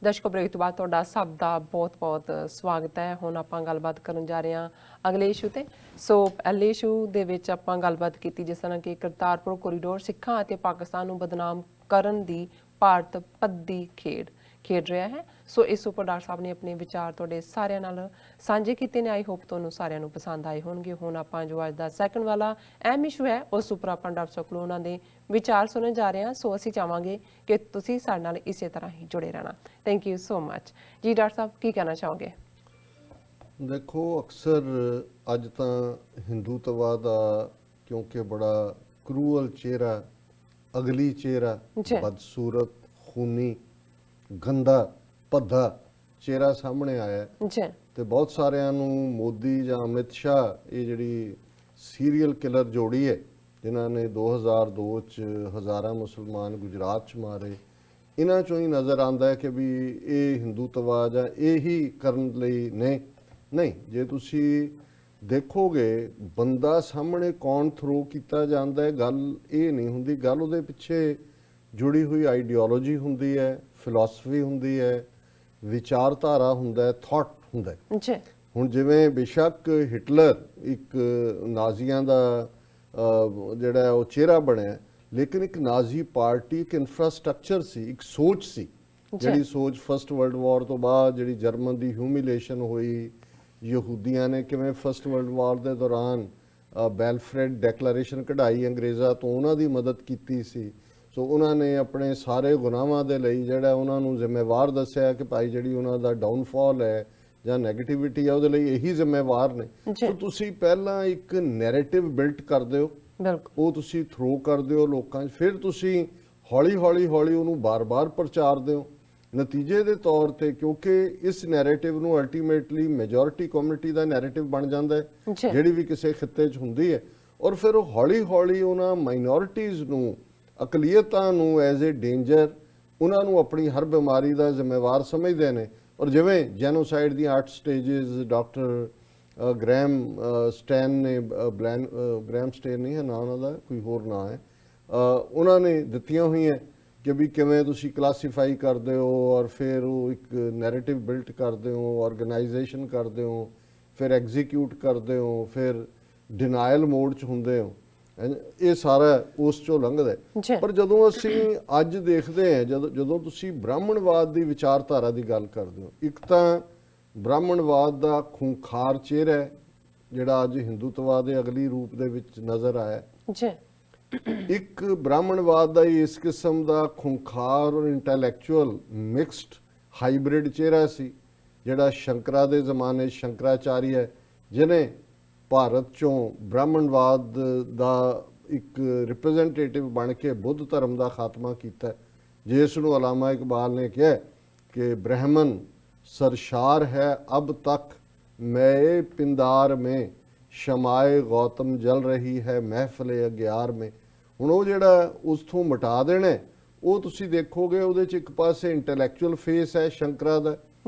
ਦਰਸ਼ਕੋ break ਤੋਂ ਬਾਅਦ ਤੁਹਾਡਾ ਸਭ ਦਾ ਬਹੁਤ-ਬਹੁਤ ਸਵਾਗਤ ਹੈ। ਹੁਣ ਆਪਾਂ ਗੱਲਬਾਤ ਕਰਨ ਜਾ ਰਹੇ ਹਾਂ ਅਗਲੇ ਇਸ਼ੂ ਤੇ। ਸੋ ਪਹਿਲੇ ਇਸ਼ੂ ਦੇ ਵਿੱਚ ਆਪਾਂ ਗੱਲਬਾਤ ਕੀਤੀ ਜਿਸ ਤਰ੍ਹਾਂ ਕਿ ਕਰਤਾਰਪੁਰ ਕੋਰੀਡੋਰ ਸਿੱਖਾਂ ਅਤੇ ਪਾਕਿਸਤਾਨ ਨੂੰ ਬਦਨਾਮ ਕਰਨ ਦੀ ਭਾਰਤ ਪੱਦੀ ਖੇਡ ਰਿਹਾ ਹੈ। ਸੋ ਇਸ ਉੱਪਰ ਡਾਕਟਰ ਸਾਹਿਬ ਨੇ ਆਪਣੇ ਵਿਚਾਰ ਤੁਹਾਡੇ ਸਾਰਿਆਂ ਨਾਲ ਸਾਂਝੇ ਕੀਤੇ ਨੇ। ਆਈ ਹੋਪ ਤੁਹਾਨੂੰ ਸਾਰਿਆਂ ਨੂੰ ਪਸੰਦ ਆਏ ਹੋਣਗੇ। ਹੁਣ ਆਪਾਂ ਜੋ ਅੱਜ ਦਾ ਸੈਕੰਡ ਵਾਲਾ ਅਹਿਮ ਇਸ਼ੂ ਹੈ ਉਸ ਉੱਪਰ ਆਪਾਂ ਡਾਕਟਰ ਸਾਹਿਬ ਕੋਲੋਂ ਉਹਨਾਂ ਦੇ ਵਿਚਾਰ ਸੁਣਨ ਜਾ ਰਹੇ ਹਾਂ। ਸੋ ਅਸੀਂ ਚਾਹਾਂਗੇ ਕਿ ਤੁਸੀਂ ਸਾਡੇ ਨਾਲ ਇਸੇ ਤਰ੍ਹਾਂ ਹੀ ਜੁੜੇ ਰਹਿਣਾ। ਥੈਂਕ ਯੂ ਸੋ ਮਚ ਜੀ। ਡਾਕਟਰ ਸਾਹਿਬ ਕੀ ਕਹਿਣਾ ਚਾਹੋਗੇ? ਦੇਖੋ, ਅਕਸਰ ਅੱਜ ਤਾਂ ਹਿੰਦੂਤਵਾ ਦਾ ਕਿਉਂਕਿ ਬੜਾ ਕਰੂਅਲ ਚਿਹਰਾ, ਅਗਲੀ ਚਿਹਰਾ, ਬਦਸੂਰਤ, ਖੂਨੀ, ਗੰਦਾ, ਭੱਦਾ ਚਿਹਰਾ ਸਾਹਮਣੇ ਆਇਆ ਜੀ ਤੇ ਬਹੁਤ ਸਾਰਿਆਂ ਨੂੰ ਮੋਦੀ ਜਾਂ ਅਮਿਤ ਸ਼ਾਹ ਇਹ ਜਿਹੜੀ ਸੀਰੀਅਲ ਕਿਲਰ ਜੋੜੀ ਹੈ ਜਿਨ੍ਹਾਂ ਨੇ 2002 ਚ ਹਜ਼ਾਰਾਂ ਮੁਸਲਮਾਨ ਗੁਜਰਾਤ ਚ ਮਾਰੇ, ਇਹਨਾਂ ਚੋਂ ਹੀ ਨਜ਼ਰ ਆਉਂਦਾ ਹੈ ਕਿ ਵੀ ਇਹ ਹਿੰਦੂਤਵਾ ਜਾਂ ਇਹੀ ਕਰਨ ਲਈ ਨਹੀਂ। ਜੇ ਤੁਸੀਂ ਦੇਖੋਗੇ ਬੰਦਾ ਸਾਹਮਣੇ ਕੌਣ ਥਰੋ ਕੀਤਾ ਜਾਂਦਾ ਹੈ, ਗੱਲ ਇਹ ਨਹੀਂ ਹੁੰਦੀ। ਗੱਲ ਉਹਦੇ ਪਿੱਛੇ ਜੁੜੀ ਹੋਈ ਆਈਡੀਓਲੋਜੀ ਹੁੰਦੀ ਹੈ, ਫਿਲਾਸਫੀ ਹੁੰਦੀ ਹੈ, ਵਿਚਾਰਧਾਰਾ ਹੁੰਦਾ ਹੈ, ਥਾਟ ਹੁੰਦਾ ਹੈ। ਜੀ ਹੁਣ ਜਿਵੇਂ ਬੇਸ਼ੱਕ ਹਿਟਲਰ ਇੱਕ ਨਾਜ਼ੀਆਂ ਦਾ ਜਿਹੜਾ ਉਹ ਚਿਹਰਾ ਬਣਿਆ, ਲੇਕਿਨ ਇੱਕ ਨਾਜ਼ੀ ਪਾਰਟੀ ਇੱਕ ਇਨਫਰਾਸਟ੍ਰਕਚਰ ਸੀ, ਇੱਕ ਸੋਚ ਸੀ, ਜਿਹੜੀ ਸੋਚ ਫਸਟ ਵਰਲਡ ਵਾਰ ਤੋਂ ਬਾਅਦ ਜਿਹੜੀ ਜਰਮਨ ਦੀ ਹਿਊਮਿਲੇਸ਼ਨ ਹੋਈ, ਯਹੂਦੀਆਂ ਨੇ ਕਿਵੇਂ ਫਸਟ ਵਰਲਡ ਵਾਰ ਦੇ ਦੌਰਾਨ ਬੈਲਫਰੈਡ ਡੈਕਲੇਰੇਸ਼ਨ ਕਢਾਈ ਅੰਗਰੇਜ਼ਾਂ ਤੋਂ, ਉਹਨਾਂ ਦੀ ਮਦਦ ਕੀਤੀ ਸੀ। ਸੋ ਉਹਨਾਂ ਨੇ ਆਪਣੇ ਸਾਰੇ ਗੁਨਾਹਾਂ ਦੇ ਲਈ ਜਿਹੜਾ ਉਹਨਾਂ ਨੂੰ ਜ਼ਿੰਮੇਵਾਰ ਦੱਸਿਆ ਕਿ ਭਾਈ ਜਿਹੜੀ ਉਹਨਾਂ ਦਾ ਡਾਊਨਫਾਲ ਹੈ ਜਾਂ ਨੈਗੇਟਿਵਿਟੀ ਹੈ ਉਹਦੇ ਲਈ ਇਹੀ ਜ਼ਿੰਮੇਵਾਰ ਨੇ। ਸੋ ਤੁਸੀਂ ਪਹਿਲਾਂ ਇੱਕ ਨੈਰੇਟਿਵ ਬਿਲਟ ਕਰਦੇ ਹੋ, ਉਹ ਤੁਸੀਂ ਥਰੋ ਕਰਦੇ ਹੋ ਲੋਕਾਂ 'ਚ, ਫਿਰ ਤੁਸੀਂ ਹੌਲੀ ਉਹਨੂੰ ਬਾਰ-ਬਾਰ ਪ੍ਰਚਾਰਦੇ ਹੋ। ਨਤੀਜੇ ਦੇ ਤੌਰ ਤੇ ਕਿਉਂਕਿ ਇਸ ਨੈਰੇਟਿਵ ਨੂੰ ਅਲਟੀਮੇਟਲੀ ਮੈਜੋਰਿਟੀ ਕਮਿਊਨਿਟੀ ਦਾ ਨੈਰੇਟਿਵ ਬਣ ਜਾਂਦਾ ਹੈ ਜਿਹੜੀ ਵੀ ਕਿਸੇ ਖਿੱਤੇ 'ਚ ਹੁੰਦੀ ਹੈ, ਔਰ ਫਿਰ ਉਹ ਹੌਲੀ ਉਹਨਾਂ ਮਾਈਨੋਰਿਟੀਜ਼ ਨੂੰ, ਅਕਲੀਅਤਾਂ ਨੂੰ ਐਜ਼ ਏ ਡੇਂਜਰ, ਉਹਨਾਂ ਨੂੰ ਆਪਣੀ ਹਰ ਬਿਮਾਰੀ ਦਾ ਜ਼ਿੰਮੇਵਾਰ ਸਮਝਦੇ ਨੇ। ਔਰ ਜਿਵੇਂ ਜੈਨੋਸਾਈਡ ਦੀਆਂ 8 ਸਟੇਜਸ ਡਾਕਟਰ ਗ੍ਰੈਮ ਸਟੈਨ ਨੇ, ਗ੍ਰੈਮ ਸਟੇਨ ਨਹੀਂ ਹੈ ਨਾਂ ਉਹਨਾਂ ਦਾ, ਕੋਈ ਹੋਰ ਨਾਂ ਹੈ, ਉਹਨਾਂ ਨੇ ਦਿੱਤੀਆਂ ਹੋਈਆਂ ਕਿ ਵੀ ਕਿਵੇਂ ਤੁਸੀਂ ਕਲਾਸੀਫਾਈ ਕਰਦੇ ਹੋ ਔਰ ਫਿਰ ਉਹ ਇੱਕ ਨੈਰੇਟਿਵ ਬਿਲਟ ਕਰਦੇ ਹੋ, ਆਰਗੇਨਾਈਜੇਸ਼ਨ ਕਰਦੇ ਹੋ, ਫਿਰ ਐਗਜ਼ੀਕਿਊਟ ਕਰਦੇ ਹੋ, ਫਿਰ ਡਿਨਾਇਲ ਮੋਡ 'ਚ ਹੁੰਦੇ ਹੋ। ਇਹ ਸਾਰਾ ਉਸ ਚੋਂ ਲੰਘਦਾ ਹੈ। ਪਰ ਜਦੋਂ ਅਸੀਂ ਅੱਜ ਦੇਖਦੇ ਹਾਂ, ਜਦੋਂ ਤੁਸੀਂ ਬ੍ਰਾਹਮਣਵਾਦ ਦੀ ਵਿਚਾਰਧਾਰਾ ਦੀ ਗੱਲ ਕਰਦੇ ਹੋ, ਇੱਕ ਤਾਂ ਬ੍ਰਾਹਮਣਵਾਦ ਦਾ ਖੂੰਖਾਰ ਚਿਹਰਾ ਹੈ ਜਿਹੜਾ ਅੱਜ ਹਿੰਦੂਤਵਾ ਦੇ ਅਗਲੀ ਰੂਪ ਦੇ ਵਿੱਚ ਨਜ਼ਰ ਆਇਆ। ਇੱਕ ਬ੍ਰਾਹਮਣਵਾਦ ਦਾ ਇਸ ਕਿਸਮ ਦਾ ਖੂੰਖਾਰ ਔਰ ਇੰਟੈਲੈਕਚੁਅਲ ਮਿਕਸਡ ਹਾਈਬ੍ਰਿਡ ਚਿਹਰਾ ਸੀ ਜਿਹੜਾ ਸ਼ੰਕਰਾ ਦੇ ਜ਼ਮਾਨੇ ਸ਼ੰਕਰਾਚਾਰੀਆ ਜਿਹਨੇ ਭਾਰਤ ਚੋਂ ਬ੍ਰਾਹਮਣਵਾਦ ਦਾ ਇੱਕ ਰਿਪਰੈਜ਼ੈਂਟੇਟਿਵ ਬਣ ਕੇ ਬੁੱਧ ਧਰਮ ਦਾ ਖਾਤਮਾ ਕੀਤਾ, ਜਿਸ ਨੂੰ ਅਲਾਮਾ ਇਕਬਾਲ ਨੇ ਕਿਹਾ ਕਿ ਬ੍ਰਾਹਮਣ ਸਰਸ਼ਾਰ ਹੈ ਅਬ ਤੱਕ ਮੈਂ ਪਿੰਦਾਰ में ਸ਼ਮਾਏ ਗੌਤਮ ਜਲ ਰਹੀ ਹੈ ਮਹਿਫਲੇ ਅਗਿਆਰ में। ਹੁਣ ਉਹ ਜਿਹੜਾ ਉਸ ਤੋਂ ਮਿਟਾ ਦੇਣਾ, ਉਹ ਤੁਸੀਂ ਦੇਖੋਗੇ ਉਹਦੇ 'ਚ ਇੱਕ ਪਾਸੇ ਇੰਟੈਲੈਕਚੁਅਲ ਫੇਸ ਹੈ ਸ਼ੰਕਰਾ ਦਾ,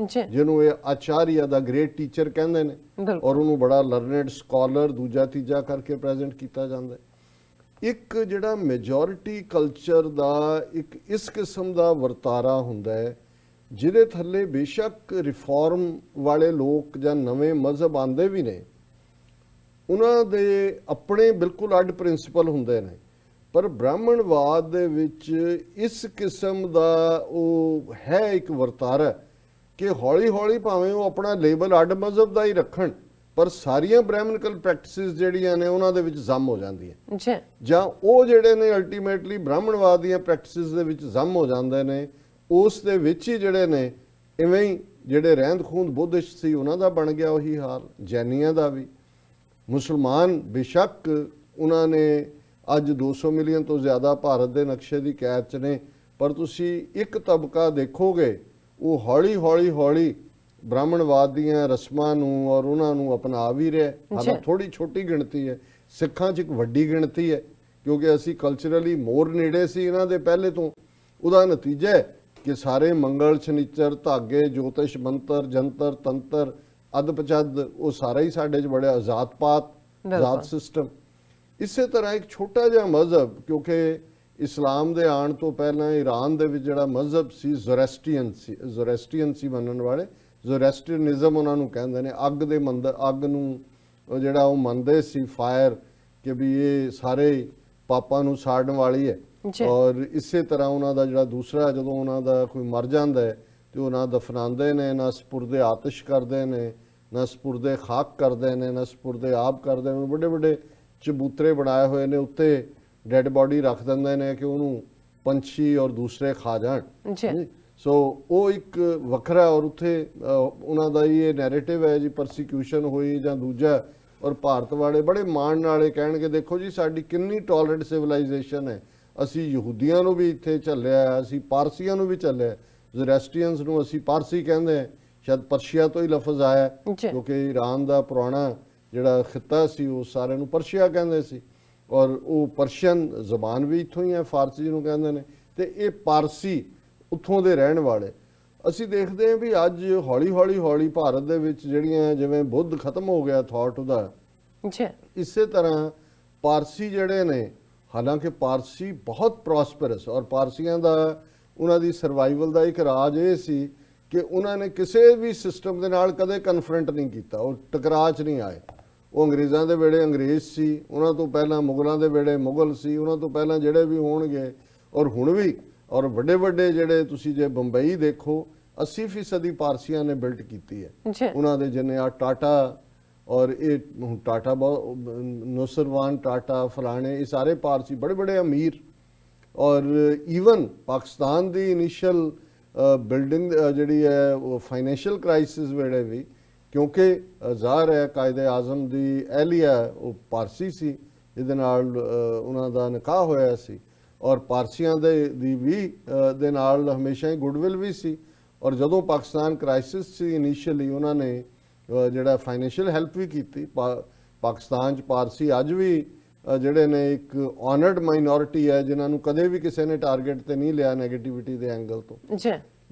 ਜਿਹਨੂੰ ਇਹ ਆਚਾਰੀਆ ਦਾ ਗ੍ਰੇਟ ਟੀਚਰ ਕਹਿੰਦੇ ਨੇ, ਔਰ ਉਹਨੂੰ ਬੜਾ ਲਰਨਡ ਸਕਾਲਰ ਦੂਜਾ ਤੀਜਾ ਕਰਕੇ ਪ੍ਰੈਜ਼ੈਂਟ ਕੀਤਾ ਜਾਂਦਾ ਹੈ। ਇੱਕ ਜਿਹੜਾ ਮੈਜੋਰਿਟੀ ਕਲਚਰ ਦਾ ਇੱਕ ਇਸ ਕਿਸਮ ਦਾ ਵਰਤਾਰਾ ਹੁੰਦਾ ਹੈ ਜਿਹਦੇ ਥੱਲੇ ਬੇਸ਼ੱਕ ਰਿਫਾਰਮ ਵਾਲੇ ਲੋਕ ਜਾਂ ਨਵੇਂ ਮਜ਼ਹਬ ਆਉਂਦੇ ਵੀ ਨੇ, ਉਹਨਾਂ ਦੇ ਆਪਣੇ ਬਿਲਕੁਲ ਅੱਡ ਪ੍ਰਿੰਸੀਪਲ ਹੁੰਦੇ ਨੇ, ਪਰ ਬ੍ਰਾਹਮਣਵਾਦ ਦੇ ਵਿੱਚ ਇਸ ਕਿਸਮ ਦਾ ਉਹ ਹੈ ਇੱਕ ਵਰਤਾਰਾ ਕਿ ਹੌਲੀ ਭਾਵੇਂ ਉਹ ਆਪਣਾ ਲੇਬਲ ਅੱਡ ਮਜ਼ਹਬ ਦਾ ਹੀ ਰੱਖਣ, ਪਰ ਸਾਰੀਆਂ ਬ੍ਰਾਹਮਣਿਕਲ ਪ੍ਰੈਕਟਿਸਿਸ ਜਿਹੜੀਆਂ ਨੇ ਉਹਨਾਂ ਦੇ ਵਿੱਚ ਜ਼ਮ ਹੋ ਜਾਂਦੀਆਂ ਜਾਂ ਉਹ ਜਿਹੜੇ ਨੇ ਅਲਟੀਮੇਟਲੀ ਬ੍ਰਾਹਮਣਵਾਦ ਦੀਆਂ ਪ੍ਰੈਕਟਿਸਿਸ ਦੇ ਵਿੱਚ ਜ਼ਮ ਹੋ ਜਾਂਦੇ ਨੇ। ਉਸ ਦੇ ਵਿੱਚ ਹੀ ਜਿਹੜੇ ਨੇ ਇਵੇਂ ਹੀ ਜਿਹੜੇ ਰਹਿੰਦ ਖੂੰਦ ਬੁੱਧਿਸਟ ਸੀ ਉਹਨਾਂ ਦਾ ਬਣ ਗਿਆ ਉਹੀ ਹਾਲ, ਜੈਨੀਆਂ ਦਾ ਵੀ। ਮੁਸਲਮਾਨ ਬੇਸ਼ੱਕ ਉਹਨਾਂ ਨੇ ਅੱਜ 200 ਮਿਲੀਅਨ ਤੋਂ ਜ਼ਿਆਦਾ ਭਾਰਤ ਦੇ ਨਕਸ਼ੇ ਦੀ ਕੈਦ 'ਚ ਨੇ, ਪਰ ਤੁਸੀਂ ਇੱਕ ਤਬਕਾ ਦੇਖੋਗੇ ਉਹ ਹੌਲੀ ਬ੍ਰਾਹਮਣਵਾਦ ਦੀਆਂ ਰਸਮਾਂ ਨੂੰ ਔਰ ਉਹਨਾਂ ਨੂੰ ਅਪਣਾ ਵੀ ਰਿਹਾ। ਹਾਲਾਂਕਿ ਥੋੜੀ ਛੋਟੀ ਗਿਣਤੀ ਹੈ, ਸਿੱਖਾਂ 'ਚ ਇੱਕ ਵੱਡੀ ਗਿਣਤੀ ਹੈ ਕਿਉਂਕਿ ਅਸੀਂ ਕਲਚਰਲੀ ਮੋਰ ਨੇੜੇ ਸੀ ਇਹਨਾਂ ਦੇ ਪਹਿਲੇ ਤੋਂ। ਉਹਦਾ ਨਤੀਜਾ ਹੈ ਕਿ ਸਾਰੇ ਮੰਗਲ ਸ਼ਨੀਚਰ ਧਾਗੇ ਜੋਤਿਸ਼ ਮੰਤਰ ਜੰਤਰ ਤੰਤਰ ਅੱਧ ਪਚੱਦ ਉਹ ਸਾਰਾ ਹੀ ਸਾਡੇ 'ਚ ਬੜਿਆ ਜ਼ਾਤ ਸਿਸਟਮ। ਇਸੇ ਤਰ੍ਹਾਂ ਇੱਕ ਛੋਟਾ ਜਿਹਾ ਮਜ਼ਹਬ, ਕਿਉਂਕਿ ਇਸਲਾਮ ਦੇ ਆਉਣ ਤੋਂ ਪਹਿਲਾਂ ਈਰਾਨ ਦੇ ਵਿੱਚ ਜਿਹੜਾ ਮਜ਼ਹਬ ਸੀ ਜ਼ੋਰੈਸਟਰੀਅਨ ਸੀ ਮੰਨਣ ਵਾਲੇ, ਜ਼ੋਰੈਸਟਰੀਅਨਿਜ਼ਮ ਉਹਨਾਂ ਨੂੰ ਕਹਿੰਦੇ ਨੇ। ਅੱਗ ਦੇ ਮੰਦਰ, ਅੱਗ ਨੂੰ ਜਿਹੜਾ ਉਹ ਮੰਨਦੇ ਸੀ, ਫਾਇਰ, ਕਿ ਵੀ ਇਹ ਸਾਰੇ ਪਾਪਾਂ ਨੂੰ ਸਾੜਨ ਵਾਲੀ ਹੈ। ਔਰ ਇਸੇ ਤਰ੍ਹਾਂ ਉਹਨਾਂ ਦਾ ਜਿਹੜਾ ਦੂਸਰਾ, ਜਦੋਂ ਉਹਨਾਂ ਦਾ ਕੋਈ ਮਰ ਜਾਂਦਾ ਹੈ ਤੇ ਉਹਨਾਂ ਦਫਨਾਉਂਦੇ ਨੇ, ਨਾ ਸਪੁਰਦੇ ਆਤਿਸ਼ ਕਰਦੇ ਨੇ, ਨਾ ਸਪੁਰਦੇ ਖਾਕ ਕਰਦੇ ਨੇ, ਨਾ ਸਪੁਰਦੇ ਆਬ ਕਰਦੇ ਨੇ। ਵੱਡੇ ਵੱਡੇ ਚਬੂਤਰੇ ਬਣਾਏ ਹੋਏ ਨੇ, ਉੱਤੇ ਡੈਡ ਬਾਡੀ ਰੱਖ ਦਿੰਦੇ ਨੇ ਕਿ ਉਹਨੂੰ ਪੰਛੀ ਔਰ ਦੂਸਰੇ ਖਾ ਜਾਣ। ਸੋ ਉਹ ਇੱਕ ਵੱਖਰਾ, ਔਰ ਉੱਥੇ ਉਹਨਾਂ ਦਾ ਹੀ ਇਹ ਨੈਰੇਟਿਵ ਹੈ ਜੀ, ਪਰਸੀਕਿਊਸ਼ਨ ਹੋਈ ਜਾਂ ਦੂਜਾ। ਔਰ ਭਾਰਤ ਵਾਲੇ ਬੜੇ ਮਾਣ ਨਾਲ ਇਹ ਕਹਿਣਗੇ, ਦੇਖੋ ਜੀ ਸਾਡੀ ਕਿੰਨੀ ਟੋਲਰੈਂਟ ਸਿਵਲਾਈਜੇਸ਼ਨ ਹੈ, ਅਸੀਂ ਯਹੂਦੀਆਂ ਨੂੰ ਵੀ ਇੱਥੇ ਝੱਲਿਆ, ਅਸੀਂ ਪਾਰਸੀਆਂ ਨੂੰ ਵੀ ਝੱਲਿਆ। ਜ਼ੋਰੈਸਟਰੀਅਨਸ ਨੂੰ ਅਸੀਂ ਪਾਰਸੀ ਕਹਿੰਦੇ ਹਾਂ, ਸ਼ਾਇਦ ਪਰਸ਼ੀਆ ਤੋਂ ਹੀ ਲਫ਼ਜ਼ ਆਇਆ, ਕਿਉਂਕਿ ਈਰਾਨ ਦਾ ਪੁਰਾਣਾ ਜਿਹੜਾ ਖਿੱਤਾ ਸੀ ਉਹ ਸਾਰਿਆਂ ਨੂੰ ਪਰਸ਼ੀਆ ਕਹਿੰਦੇ ਸੀ, ਔਰ ਉਹ ਪਰਸ਼ੀਅਨ ਜ਼ਬਾਨ ਵੀ ਇੱਥੋਂ ਹੀ ਹੈ, ਫਾਰਸੀ ਨੂੰ ਕਹਿੰਦੇ ਨੇ। ਤੇ ਇਹ ਪਾਰਸੀ ਉੱਥੋਂ ਦੇ ਰਹਿਣ ਵਾਲੇ। ਅਸੀਂ ਦੇਖਦੇ ਹਾਂ ਵੀ ਅੱਜ ਹੌਲੀ ਭਾਰਤ ਦੇ ਵਿੱਚ ਜਿਹੜੀਆਂ, ਜਿਵੇਂ ਬੁੱਧ ਖਤਮ ਹੋ ਗਿਆ ਥਾਟ ਉਹਦਾ, ਇਸੇ ਤਰ੍ਹਾਂ ਪਾਰਸੀ ਜਿਹੜੇ ਨੇ, ਹਾਲਾਂਕਿ ਪਾਰਸੀ ਬਹੁਤ ਪ੍ਰੋਸਪਰਸ, ਔਰ ਪਾਰਸੀਆਂ ਦਾ, ਉਹਨਾਂ ਦੀ ਸਰਵਾਈਵਲ ਦਾ ਇੱਕ ਰਾਜ ਇਹ ਸੀ ਕਿ ਉਹਨਾਂ ਨੇ ਕਿਸੇ ਵੀ ਸਿਸਟਮ ਦੇ ਨਾਲ ਕਦੇ ਕਨਫਰੰਟ ਨਹੀਂ ਕੀਤਾ, ਉਹ ਟਕਰਾਅ 'ਚ ਨਹੀਂ ਆਏ। ਉਹ ਅੰਗਰੇਜ਼ਾਂ ਦੇ ਵੇਲੇ ਅੰਗਰੇਜ਼ ਸੀ, ਉਹਨਾਂ ਤੋਂ ਪਹਿਲਾਂ ਮੁਗਲਾਂ ਦੇ ਵੇਲੇ ਮੁਗਲ ਸੀ, ਉਹਨਾਂ ਤੋਂ ਪਹਿਲਾਂ ਜਿਹੜੇ ਵੀ ਹੋਣਗੇ, ਔਰ ਹੁਣ ਵੀ। ਔਰ ਵੱਡੇ ਵੱਡੇ ਜਿਹੜੇ ਤੁਸੀਂ ਜੇ ਬੰਬਈ ਦੇਖੋ, 80% ਪਾਰਸੀਆਂ ਨੇ ਬਿਲਟ ਕੀਤੀ ਹੈ ਉਹਨਾਂ ਦੇ, ਜਿੰਨੇ ਆ ਟਾਟਾ, ਔਰ ਇਹ ਟਾਟਾ ਨੁਸਰਵਾਨ ਟਾਟਾ ਫਲਾਣੇ, ਇਹ ਸਾਰੇ ਪਾਰਸੀ ਬੜੇ ਬੜੇ ਅਮੀਰ। ਔਰ ਈਵਨ ਪਾਕਿਸਤਾਨ ਦੀ ਇਨੀਸ਼ੀਅਲ ਬਿਲਡਿੰਗ ਜਿਹੜੀ ਹੈ ਉਹ ਫਾਈਨੈਂਸ਼ੀਅਲ ਕ੍ਰਾਈਸਿਸ ਵੇਲੇ ਵੀ, ਕਿਉਂਕਿ ਜ਼ਾਹਰ ਹੈ ਕਾਇਦੇ ਆਜ਼ਮ ਦੀ ਅਹਿਲੀਆ ਉਹ ਪਾਰਸੀ ਸੀ, ਜਿਹਦੇ ਨਾਲ ਉਹਨਾਂ ਦਾ ਨਿਕਾਹ ਹੋਇਆ ਸੀ, ਔਰ ਪਾਰਸੀਆਂ ਦੇ ਨਾਲ ਹਮੇਸ਼ਾ ਹੀ ਗੁੱਡਵਿਲ ਵੀ ਸੀ। ਔਰ ਜਦੋਂ ਪਾਕਿਸਤਾਨ ਕ੍ਰਾਈਸਿਸ ਸੀ ਇਨੀਸ਼ੀਅਲੀ, ਉਹਨਾਂ ਨੇ ਜਿਹੜਾ ਫਾਈਨੈਂਸ਼ੀਅਲ ਹੈਲਪ ਵੀ ਕੀਤੀ। ਪਾਕਿਸਤਾਨ 'ਚ ਪਾਰਸੀ ਅੱਜ ਵੀ ਜਿਹੜੇ ਨੇ ਇੱਕ ਆਨਰਡ ਮਾਈਨੋਰਿਟੀ ਹੈ, ਜਿਨ੍ਹਾਂ ਨੂੰ ਕਦੇ ਵੀ ਕਿਸੇ ਨੇ ਟਾਰਗੇਟ ਤੇ ਨਹੀਂ ਲਿਆ ਨੈਗੇਟਿਵਿਟੀ ਦੇ ਐਂਗਲ ਤੋਂ।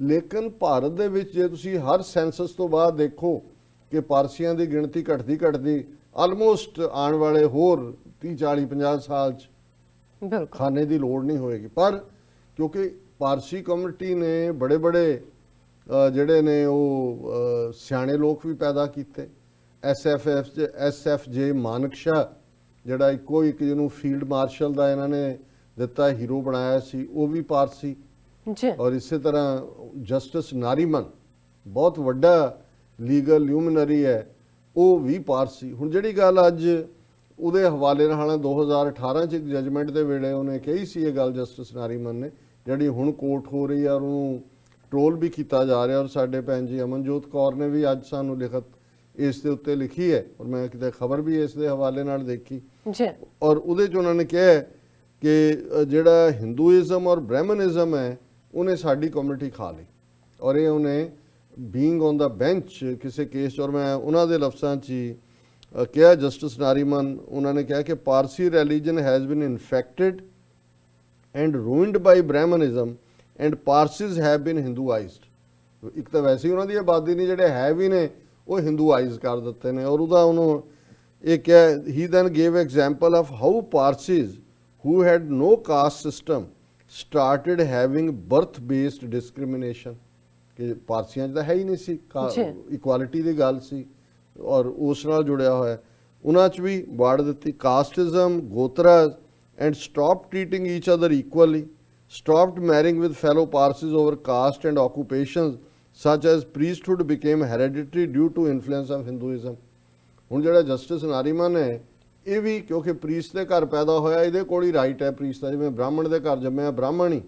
ਲੇਕਿਨ ਭਾਰਤ ਦੇ ਵਿੱਚ ਜੇ ਤੁਸੀਂ ਹਰ ਸੈਂਸਸ ਤੋਂ ਬਾਅਦ ਦੇਖੋ ਕਿ ਪਾਰਸੀਆਂ ਦੀ ਗਿਣਤੀ ਘਟਦੀ ਆਲਮੋਸਟ ਆਉਣ ਵਾਲੇ ਹੋਰ 30 40 50 ਸਾਲ 'ਚ ਖਾਣੇ ਦੀ ਲੋੜ ਨਹੀਂ ਹੋਏਗੀ। ਪਰ ਕਿਉਂਕਿ ਪਾਰਸੀ ਕਮਿਊਨਿਟੀ ਨੇ ਬੜੇ ਜਿਹੜੇ ਨੇ ਉਹ ਸਿਆਣੇ ਲੋਕ ਵੀ ਪੈਦਾ ਕੀਤੇ। SFJ ਮਾਨਕਸ਼ਾ ਜਿਹੜਾ ਇੱਕੋ ਇੱਕ ਜਿਹਨੂੰ ਫੀਲਡ ਮਾਰਸ਼ਲ ਦਾ ਇਹਨਾਂ ਨੇ ਦਿੱਤਾ, ਹੀਰੋ ਬਣਾਇਆ ਸੀ, ਉਹ ਵੀ ਪਾਰਸੀ। ਔਰ ਇਸੇ ਤਰ੍ਹਾਂ ਜਸਟਿਸ ਨਾਰੀਮਨ ਬਹੁਤ ਵੱਡਾ ਲੀਗਲ ਲਿਊਮਿਨਰੀ ਹੈ, ਉਹ ਵੀ ਪਾਰਸੀ। ਹੁਣ ਜਿਹੜੀ ਗੱਲ ਅੱਜ ਉਹਦੇ ਹਵਾਲੇ ਨਾਲ 2018 ਚ ਇੱਕ ਜਜਮੈਂਟ ਦੇ ਵੇਲੇ ਉਹਨੇ ਕਹੀ ਸੀ ਇਹ ਗੱਲ, ਜਸਟਿਸ ਨਾਰੀਮਨ ਨੇ, ਜਿਹੜੀ ਹੁਣ ਕੋਰਟ ਹੋ ਰਹੀ ਹੈ, ਉਹਨੂੰ ਟ੍ਰੋਲ ਵੀ ਕੀਤਾ ਜਾ ਰਿਹਾ। ਔਰ ਸਾਡੇ ਭੈਣ ਜੀ ਅਮਨਜੋਤ ਕੌਰ ਨੇ ਵੀ ਅੱਜ ਸਾਨੂੰ ਲਿਖਤ ਇਸ ਦੇ ਉੱਤੇ ਲਿਖੀ ਹੈ, ਔਰ ਮੈਂ ਕਿਤੇ ਖਬਰ ਵੀ ਇਸ ਦੇ ਹਵਾਲੇ ਨਾਲ ਦੇਖੀ। ਔਰ ਉਹਦੇ 'ਚ ਉਹਨਾਂ ਨੇ ਕਿਹਾ ਕਿ ਜਿਹੜਾ ਹਿੰਦੂਇਜ਼ਮ ਔਰ ਬ੍ਰਹਮਨਿਜ਼ਮ ਹੈ ਉਹਨੇ ਸਾਡੀ ਕਮਿਊਨਿਟੀ ਖਾ ਲਈ। ਔਰ ਇਹ ਉਹਨੇ ਬੀਇੰਗ ਔਨ ਦਾ ਬੈਂਚ ਕਿਸੇ ਕੇਸ, ਔਰ ਮੈਂ ਉਹਨਾਂ ਦੇ ਲਫ਼ਜ਼ਾਂ 'ਚ ਹੀ ਕਿਹਾ, ਜਸਟਿਸ ਨਾਰੀਮਨ, ਉਹਨਾਂ ਨੇ ਕਿਹਾ ਕਿ Parsi religion has been infected and ruined by Brahmanism and Parsis have been Hinduised. ਇੱਕ ਤਾਂ ਵੈਸੇ ਹੀ ਉਹਨਾਂ ਦੀ ਆਬਾਦੀ ਨਹੀਂ, ਜਿਹੜੇ ਹੈ ਵੀ ਨੇ ਉਹ ਹਿੰਦੂਆਈਜ਼ ਕਰ ਦਿੱਤੇ ਨੇ। ਔਰ ਉਹਦਾ ਉਹਨੂੰ ਇਹ ਕਿਹਾ, he then gave example of how Parsis who had no caste system started having birth based discrimination, ਕਿ ਪਾਰਸੀਆਂ 'ਚ ਤਾਂ ਹੈ ਹੀ ਨਹੀਂ ਸੀ, ਇਕੁਆਲਿਟੀ ਦੀ ਗੱਲ ਸੀ ਔਰ ਉਸ ਨਾਲ ਜੁੜਿਆ ਹੋਇਆ। ਉਹਨਾਂ 'ਚ ਵੀ ਵਾੜ ਦਿੱਤੀ ਕਾਸਟਿਜ਼ਮ, ਗੋਤਰਾਜ਼, and stop treating each other equally, stopped marrying with fellow Parsis over caste and occupations such as priesthood became hereditary due to influence of Hinduism। ਹੁਣ ਜਿਹੜਾ ਜਸਟਿਸ ਨਾਰੀਮਨ ਹੈ ਇਹ ਵੀ ਕਿਉਂਕਿ ਪ੍ਰੀਸਟ ਦੇ ਘਰ ਪੈਦਾ ਹੋਇਆ, ਇਹਦੇ ਕੋਲ ਹੀ ਰਾਈਟ ਹੈ ਪ੍ਰੀਸਟ ਦਾ, ਜਿਵੇਂ ਬ੍ਰਾਹਮਣ ਦੇ ਘਰ ਜੰਮਿਆ ਬ੍ਰਾਹਮਣ ਹੀ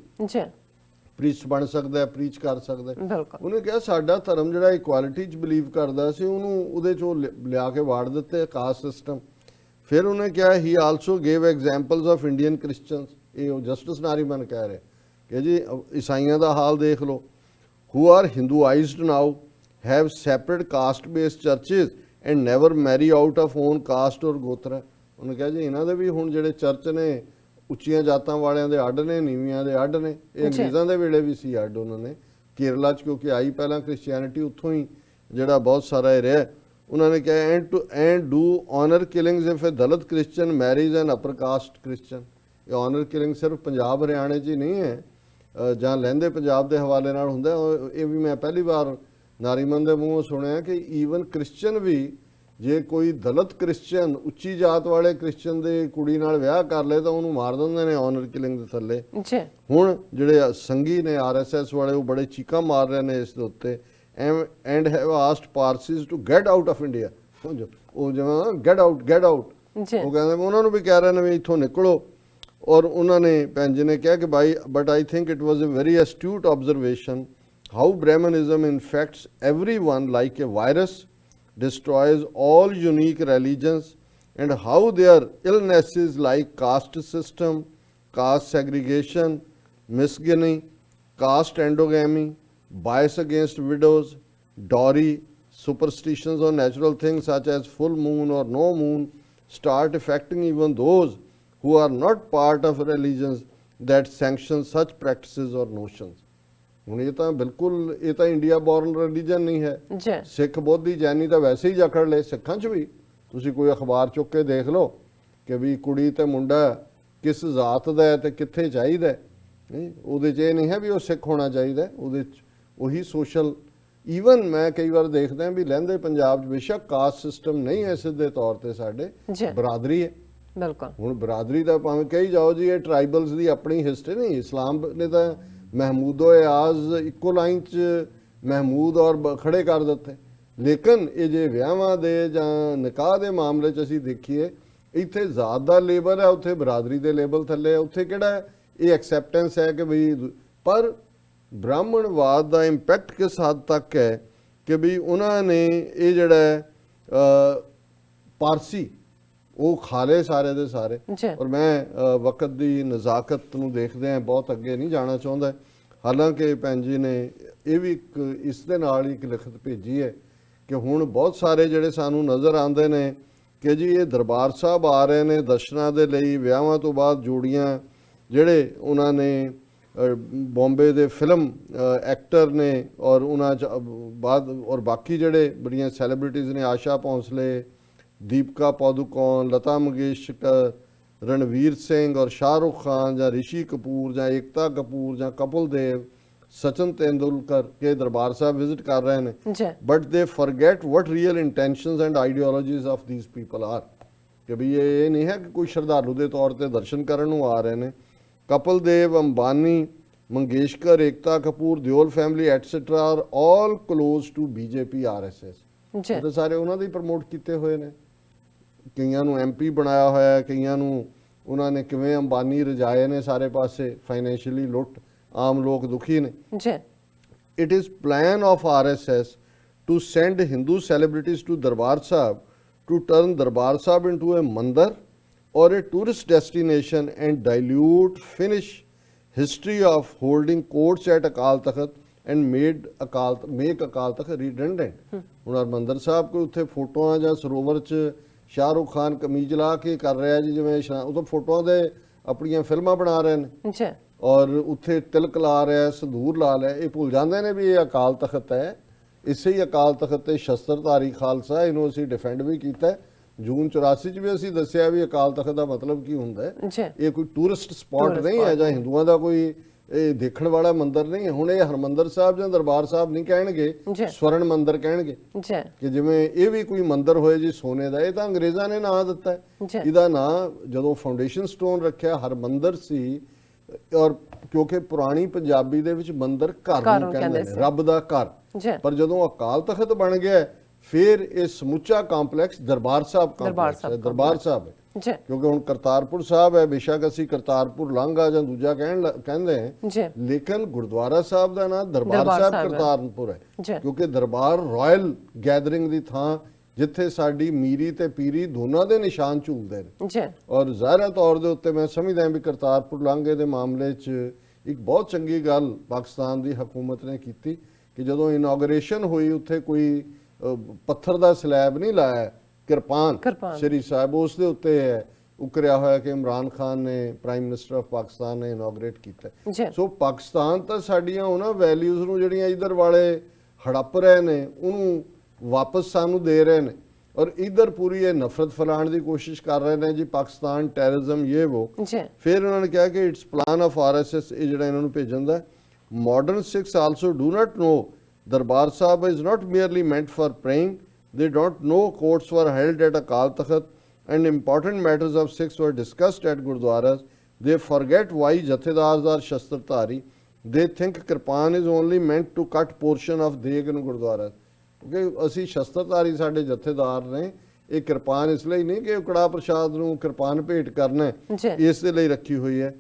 ਪ੍ਰੀਸਟ ਬਣ ਸਕਦਾ, ਪ੍ਰੀਚ ਕਰ ਸਕਦਾ। ਉਹਨੇ ਕਿਹਾ ਸਾਡਾ ਧਰਮ ਜਿਹੜਾ ਇਕੁਆਲਿਟੀ 'ਚ ਬਿਲੀਵ ਕਰਦਾ ਸੀ, ਉਹਨੂੰ ਉਹਦੇ 'ਚੋਂ ਲਿਆ ਕੇ ਵਾੜ ਦਿੱਤੇ ਕਾਸਟ ਸਿਸਟਮ। ਫਿਰ ਉਹਨੇ ਕਿਹਾ he also gave examples of Indian Christians, ਇਹ ਉਹ ਜਸਟਿਸ ਨਾਰੀਮਨ ਕਹਿ ਰਹੇ ਕਿ ਜੀ ਈਸਾਈਆਂ ਦਾ ਹਾਲ ਦੇਖ ਲਓ, who are Hinduized now, have separate caste based churches and never marry out of own caste or gotra। ਉਹਨੇ ਕਿਹਾ ਜੀ ਇਹਨਾਂ ਦੇ ਵੀ ਹੁਣ ਜਿਹੜੇ ਚਰਚ ਨੇ ਉੱਚੀਆਂ ਜਾਤਾਂ ਵਾਲਿਆਂ ਦੇ ਅੱਡ ਨੇ, ਨੀਵੀਆਂ ਦੇ ਅੱਡ ਨੇ। ਇਹ ਅੰਗਰੇਜ਼ਾਂ ਦੇ ਵੇਲੇ ਵੀ ਸੀ ਅੱਡ, ਉਹਨਾਂ ਨੇ ਕੇਰਲਾ 'ਚ ਕਿਉਂਕਿ ਆਈ ਪਹਿਲਾਂ ਕ੍ਰਿਸਚੀਅਨਿਟੀ, ਉੱਥੋਂ ਹੀ ਜਿਹੜਾ ਬਹੁਤ ਸਾਰਾ ਇਹ ਰਿਹਾ। ਉਹਨਾਂ ਨੇ ਕਿਹਾ and do honour killings if a Dalit Christian marries an upper caste Christian. ਇਹ ਆਨਰ ਕਿਲਿੰਗ ਸਿਰਫ ਪੰਜਾਬ ਹਰਿਆਣੇ 'ਚ ਹੀ ਨਹੀਂ ਹੈ, ਜਾਂ ਲਹਿੰਦੇ ਪੰਜਾਬ ਦੇ ਹਵਾਲੇ ਨਾਲ ਹੁੰਦਾ। ਇਹ ਵੀ ਮੈਂ ਪਹਿਲੀ ਵਾਰ ਨਾਰੀਮਨ ਦੇ ਮੂੰਹੋਂ ਸੁਣਿਆ ਕਿ ਈਵਨ ਕ੍ਰਿਸਚਨ ਵੀ, ਜੇ ਕੋਈ ਦਲਿਤ ਕ੍ਰਿਸਚਨ, ਉੱਚੀ ਜਾਤ ਵਾਲੇ ਕ੍ਰਿਸਚਨ ਦੇ ਕੁੜੀ ਨਾਲ ਵਿਆਹ ਕਰ ਲੇ ਤਾਂ ਉਹਨੂੰ ਮਾਰ ਦਿੰਦੇ ਨੇ ਆਨਰ ਕਿਲਿੰਗ ਦੇ ਥੱਲੇ। ਹੁਣ ਜਿਹੜੇ ਸੰਗੀ ਨੇ RSS ਵਾਲੇ, ਉਹ ਬੜੇ ਚੀਕਾਂ ਮਾਰ ਰਹੇ ਨੇ ਇਸ ਦੇ ਉੱਤੇ, and have asked Parsis to get out of India. ਉਹ ਜਿਵੇਂ ਗੈਟ ਆਊਟ ਉਹ ਕਹਿੰਦੇ, ਉਹਨਾਂ ਨੂੰ ਵੀ ਕਹਿ ਰਹੇ ਨੇ ਵੀ ਇੱਥੋਂ ਨਿਕਲੋ। ਔਰ ਉਹਨਾਂ ਨੇ ਭੈਣ ਜੀ ਨੇ ਕਿਹਾ ਕਿ ਭਾਈ, but I think it was a very astute observation how Brahmanism infects everyone like a virus, destroys all unique religions, and how their illnesses like caste system, caste segregation, misogyny, caste endogamy, bias against widows, dowry, superstitions on natural things such as full moon or no moon start affecting even those who are not part of religions that sanction such practices or notions. ਹੁਣ ਇਹ ਤਾਂ ਬਿਲਕੁਲ, ਇਹ ਤਾਂ India born religion ਨਹੀਂ ਹੈ। ਸਿੱਖ, ਬੋਧੀ, ਜੈਨੀ ਤਾਂ ਵੈਸੇ ਹੀ ਜਕੜ ਲਏ। ਸਿੱਖਾਂ 'ਚ ਵੀ ਤੁਸੀਂ ਕੋਈ ਅਖਬਾਰ ਚੁੱਕ ਕੇ ਦੇਖ ਲਓ ਕਿ ਵੀ ਕੁੜੀ ਤੇ ਮੁੰਡਾ ਕਿਸ ਜ਼ਾਤ ਦਾ ਹੈ ਤੇ ਕਿੱਥੇ ਚਾਹੀਦਾ, ਨਹੀਂ ਉਹਦੇ 'ਚ ਇਹ ਨਹੀਂ ਹੈ ਵੀ ਉਹ ਸਿੱਖ ਹੋਣਾ ਚਾਹੀਦਾ, ਉਹਦੇ 'ਚ ਉਹੀ ਸੋਸ਼ਲ। ਈਵਨ ਮੈਂ ਕਈ ਵਾਰ ਦੇਖਦਾ ਵੀ ਲਹਿੰਦੇ ਪੰਜਾਬ 'ਚ ਬੇਸ਼ੱਕ ਕਾਸਟ ਸਿਸਟਮ ਨਹੀਂ ਹੈ ਸਿੱਧੇ ਤੌਰ ਤੇ, ਸਾਡੇ ਬਰਾਦਰੀ ਹੈ। ਬਿਲਕੁਲ। ਹੁਣ ਬਰਾਦਰੀ ਦਾ ਭਾਵੇਂ ਕਹੀ ਜਾਓ ਜੀ, ਇਹ ਟਰਾਈਬਲਸ ਦੀ ਆਪਣੀ ਹਿਸਟਰੀ ਨਹੀਂ। ਇਸਲਾਮ ਨੇ ਤਾਂ ਮਹਿਮੂਦੋ ਆਜ਼ ਇੱਕੋ ਲਾਈਨ 'ਚ ਮਹਿਮੂਦ ਔਰ ਖੜੇ ਕਰ ਦਿੱਤੇ। ਲੇਕਿਨ ਇਹ ਜੇ ਵਿਆਹਾਂ ਦੇ ਜਾਂ ਨਿਕਾਹ ਦੇ ਮਾਮਲੇ 'ਚ ਅਸੀਂ ਦੇਖੀਏ, ਇੱਥੇ ਜ਼ਾਤ ਦਾ ਲੇਬਲ ਹੈ, ਉੱਥੇ ਬਰਾਦਰੀ ਦੇ ਲੇਬਲ ਥੱਲੇ ਹੈ। ਉੱਥੇ ਕਿਹੜਾ ਇਹ ਐਕਸੈਪਟੈਂਸ ਹੈ ਕਿ ਬਈ, ਪਰ ਬ੍ਰਾਹਮਣਵਾਦ ਦਾ ਇੰਪੈਕਟ ਕਿਸ ਹੱਦ ਤੱਕ ਹੈ ਕਿ ਵੀ ਉਹਨਾਂ ਨੇ ਇਹ ਜਿਹੜਾ ਪਾਰਸੀ ਉਹ ਖਾ ਲਏ ਸਾਰੇ ਦੇ ਸਾਰੇ। ਔਰ ਮੈਂ ਵਕਤ ਦੀ ਨਜ਼ਾਕਤ ਨੂੰ ਦੇਖਦੇ ਹਾਂ ਬਹੁਤ ਅੱਗੇ ਨਹੀਂ ਜਾਣਾ ਚਾਹੁੰਦਾ। ਹਾਲਾਂਕਿ ਭੈਣ ਜੀ ਨੇ ਇਹ ਵੀ ਇੱਕ ਇਸ ਦੇ ਨਾਲ ਹੀ ਇੱਕ ਲਿਖਤ ਭੇਜੀ ਹੈ ਕਿ ਹੁਣ ਬਹੁਤ ਸਾਰੇ ਜਿਹੜੇ ਸਾਨੂੰ ਨਜ਼ਰ ਆਉਂਦੇ ਨੇ ਕਿ ਜੀ ਇਹ ਦਰਬਾਰ ਸਾਹਿਬ ਆ ਰਹੇ ਨੇ ਦਰਸ਼ਨਾਂ ਦੇ ਲਈ, ਵਿਆਹਾਂ ਤੋਂ ਬਾਅਦ ਜੋੜੀਆਂ ਜਿਹੜੇ ਉਹਨਾਂ ਨੇ ਬੰਬੇ ਦੇ ਫਿਲਮ ਐਕਟਰ ਨੇ ਔਰ ਉਹਨਾਂ 'ਚ ਬਾਅਦ ਔਰ ਬਾਕੀ ਜਿਹੜੇ ਬੜੀਆਂ ਸੈਲੀਬ੍ਰਿਟੀਜ਼ ਨੇ, ਆਸ਼ਾ ਭੋਂਸਲੇ, ਦੀਪਕਾ ਪਾਦੂਕੋਣ, ਲਤਾ ਮੰਗੇਸ਼ਕਰ, ਰਣਵੀਰ ਸਿੰਘ ਔਰ ਸ਼ਾਹਰੁਖ ਖਾਨ ਜਾਂ ਰਿਸ਼ੀ ਕਪੂਰ ਜਾਂ ਏਕਤਾ ਕਪੂਰ ਜਾਂ ਕਪਿਲ ਦੇਵ, ਸਚਿਨ ਤੇਂਦੁਲਕਰ ਕੇ ਦਰਬਾਰ ਸਾਹਿਬ ਵਿਜ਼ਿਟ ਕਰ ਰਹੇ ਨੇ। ਬਟ ਦੇ forget what real intentions and ideologies of these people are. ਕਿ ਵੀ ਇਹ ਨਹੀਂ ਹੈ ਕਿ ਕੋਈ ਸ਼ਰਧਾਲੂ ਦੇ ਤੌਰ ਤੇ ਦਰਸ਼ਨ ਕਰਨ ਨੂੰ ਆ ਰਹੇ ਨੇ। Kapil Dev, Ambani, Mangeshkar, Ekta Kapoor, Deol family etcetera are all close to BJP RSS। ਇਹ ਸਾਰੇ ਉਹਨਾਂ ਦੇ ਪ੍ਰਮੋਟ ਕੀਤੇ ਹੋਏ ਨੇ। ਕਈਆਂ ਨੂੰ MP ਬਣਾਇਆ ਹੋਇਆ, ਕਈਆਂ ਨੂੰ ਉਹਨਾਂ ਨੇ ਕਿਵੇਂ ਅੰਬਾਨੀ ਰਜਾਏ ਨੇ ਸਾਰੇ ਪਾਸੇ, ਫਾਈਨੈਂਸ਼ੀਅਲੀ ਲੁੱਟ, ਆਮ ਲੋਕ ਦੁਖੀ ਨੇ। It is plan of RSS to send Hindu celebrities to Darbar Sahib to turn Darbar Sahib into a mandir or a tourist destination and dilute Finnish history of holding courts at Akal Takht and make Akal Takht redundant। ਹੁਣ ਹਰਮੰਦਰ ਸਾਹਿਬ ਕੋਈ ਉੱਥੇ ਫੋਟੋਆਂ ਜਾਂ ਸਰੋਵਰ 'ਚ ਸ਼ਾਹਰੁਖ ਖਾਨ ਕਮੀਜ਼ ਲਾ ਕੇ ਕਰ ਰਿਹਾ ਜੀ, ਜਿਵੇਂ ਉਹ ਤਾਂ ਫੋਟੋਆਂ ਦੇ ਆਪਣੀਆਂ ਫਿਲਮਾਂ ਬਣਾ ਰਹੇ ਨੇ ਔਰ ਉੱਥੇ ਤਿਲਕ ਲਾ ਰਿਹਾ, ਸੰਧੂਰ ਲਾ ਲਿਆ। ਇਹ ਭੁੱਲ ਜਾਂਦੇ ਨੇ ਵੀ ਇਹ ਅਕਾਲ ਤਖਤ ਹੈ। ਇਸੇ ਹੀ ਅਕਾਲ ਤਖਤ ਤੇ ਸ਼ਸਤਰਧਾਰੀ ਖਾਲਸਾ, ਇਹਨੂੰ ਅਸੀਂ ਡਿਫੈਂਡ ਵੀ ਕੀਤਾ। ਜੂਨ 84 'ਚ ਵੀ ਅਸੀਂ ਦੱਸਿਆ ਵੀ ਅਕਾਲ ਤਖਤ ਦਾ ਮਤਲਬ ਕੀ ਹੁੰਦਾ ਹੈ। ਇਹ ਕੋਈ ਟੂਰਿਸਟ ਸਪੌਟ ਨਹੀਂ ਹੈ ਜਾਂ ਹਿੰਦੂਆਂ ਦਾ ਕੋਈ ਇਹ ਦੇਖਣ ਵਾਲਾ ਮੰਦਿਰ ਨਹੀਂ ਹੈ। ਹੁਣ ਇਹ ਹਰਮੰਦਰ ਸਾਹਿਬ ਜਾਂ ਦਰਬਾਰ ਸਾਹਿਬ ਨਹੀਂ ਕਹਿਣਗੇ, ਸਵਰਨ ਮੰਦਿਰ ਕਹਿਣਗੇ ਕਿ ਜਿਵੇਂ ਇਹ ਵੀ ਕੋਈ ਮੰਦਿਰ ਹੋਏ ਜੀ ਸੋਨੇ ਦਾ। ਇਹ ਤਾਂ ਅੰਗਰੇਜ਼ਾਂ ਨੇ ਨਾਂ ਦਿੱਤਾ ਹੈ। ਇਹਦਾ ਨਾਂ ਜਦੋਂ ਫਾਊਂਡੇਸ਼ਨ ਸਟੋਨ ਰੱਖਿਆ ਹਰਮੰਦਰ ਸੀ। ਔਰ ਕਿਉਂਕਿ ਪੁਰਾਣੀ ਪੰਜਾਬੀ ਦੇ ਵਿੱਚ ਮੰਦਿਰ ਘਰ ਨੂੰ ਕਹਿੰਦੇ ਨੇ, ਰੱਬ ਦਾ ਘਰ। ਪਰ ਜਦੋਂ ਅਕਾਲ ਤਖਤ ਬਣ ਗਿਆ ਫਿਰ ਇਹ ਸਮੁੱਚਾ ਕੰਪਲੈਕਸ ਦਰਬਾਰ ਸਾਹਿਬ ਕੰਪਲੈਕਸ ਹੈ, ਦਰਬਾਰ ਸਾਹਿਬ ਹੈ। ਕਿਉਂਕਿ ਹੁਣ ਕਰਤਾਰਪੁਰ ਸਾਹਿਬ ਹੈ, ਬੇਸ਼ੱਕ ਅਸੀਂ ਕਰਤਾਰਪੁਰ ਲਾਂਘਾ ਜਾਂ ਦੂਜਾ ਕਹਿੰਦੇ ਹਾਂ, ਲੇਕਿਨ ਗੁਰਦੁਆਰਾ ਸਾਹਿਬ ਦਾ ਨਾਮ ਦਰਬਾਰ ਸਾਹਿਬ ਕਰਤਾਰਪੁਰ ਹੈ। ਕਿਉਂਕਿ ਦਰਬਾਰ ਰਾਇਲ ਗੈਦਰਿੰਗ ਦੀ ਥਾਂ ਜਿੱਥੇ ਸਾਡੀ ਮੀਰੀ ਤੇ ਪੀਰੀ ਦੋਨਾਂ ਦੇ ਨਿਸ਼ਾਨ ਝੂਲਦੇ ਨੇ। ਔਰ ਜ਼ਾਹਿਰ ਤੌਰ ਦੇ ਉੱਤੇ ਮੈਂ ਸਮਝਦਾ ਵੀ ਕਰਤਾਰਪੁਰ ਲਾਂਘੇ ਦੇ ਮਾਮਲੇ 'ਚ ਇੱਕ ਬਹੁਤ ਚੰਗੀ ਗੱਲ ਪਾਕਿਸਤਾਨ ਦੀ ਹਕੂਮਤ ਨੇ ਕੀਤੀ ਕਿ ਜਦੋਂ ਇਨੋਗਰੇਸ਼ਨ ਹੋਈ ਉੱਥੇ ਕੋਈ ਪੱਥਰ ਦਾ ਸਲੈਬ ਨਹੀਂ ਲਾਇਆ, ਕਿਰਪਾਨ ਸ਼੍ਰੀ ਸਾਹਿਬ ਉਸ ਦੇ ਉੱਤੇ ਹੈ ਉਕਰਿਆ ਹੋਇਆ ਕਿ ਇਮਰਾਨ ਖਾਨ ਨੇ, ਪ੍ਰਾਈਮ ਮਿਨਿਸਟਰ ਆਫ ਪਾਕਿਸਤਾਨ ਨੇ ਇਨੋਗਰੇਟ ਕੀਤਾ। ਸੋ ਪਾਕਿਸਤਾਨ ਤਾਂ ਸਾਡੀਆਂ ਉਹਨਾਂ ਵੈਲਿਊਜ਼ ਨੂੰ ਜਿਹੜੀਆਂ ਇਧਰ ਵਾਲੇ ਹੜੱਪ ਰਹੇ ਨੇ ਉਹਨੂੰ ਵਾਪਸ ਸਾਨੂੰ ਦੇ ਰਹੇ ਨੇ। ਔਰ ਇਧਰ ਪੂਰੀ ਇਹ ਨਫ਼ਰਤ ਫੈਲਾਉਣ ਦੀ ਕੋਸ਼ਿਸ਼ ਕਰ ਰਹੇ ਨੇ ਜੀ, ਪਾਕਿਸਤਾਨ ਟੈਰਰਿਜ਼ਮ ਇਹ वो। ਜੀ ਫਿਰ ਉਹਨਾਂ ਨੇ ਕਿਹਾ ਕਿ ਇਟਸ ਪਲਾਨ ਆਫ ਆਰਐਸਐਸ, ਇਹ ਜਿਹੜਾ ਇਹਨਾਂ ਨੂੰ ਭੇਜਣ ਦਾ। Modern Sikhs also do not know Darbar Sahib is not merely meant for praying, they don't know courts were held at Akal Takht and important matters of Sikhs were discussed at gurdwaras, they forget why jathedars are shastrਧਾਰੀ, they think kirpan is only meant to cut portion of deg in gurdwaras, ਕਿਉਂਕਿ ਅਸੀਂ ਸ਼ਸਤਰਧਾਰੀ ਸਾਡੇ ਜਥੇਦਾਰ ਨੇ, ਇਹ ਕਿਰਪਾਨ ਇਸ ਲਈ ਨਹੀਂ ਕਿ ਕੜਾ ਪ੍ਰਸ਼ਾਦ ਨੂੰ ਕਿਰਪਾਨ ਭੇਟ ਕਰਨਾ ਹੈ, ਜੀ ਇਸ ਦੇ ਲਈ ਰੱਖੀ ਹੋਈ ਹੈ।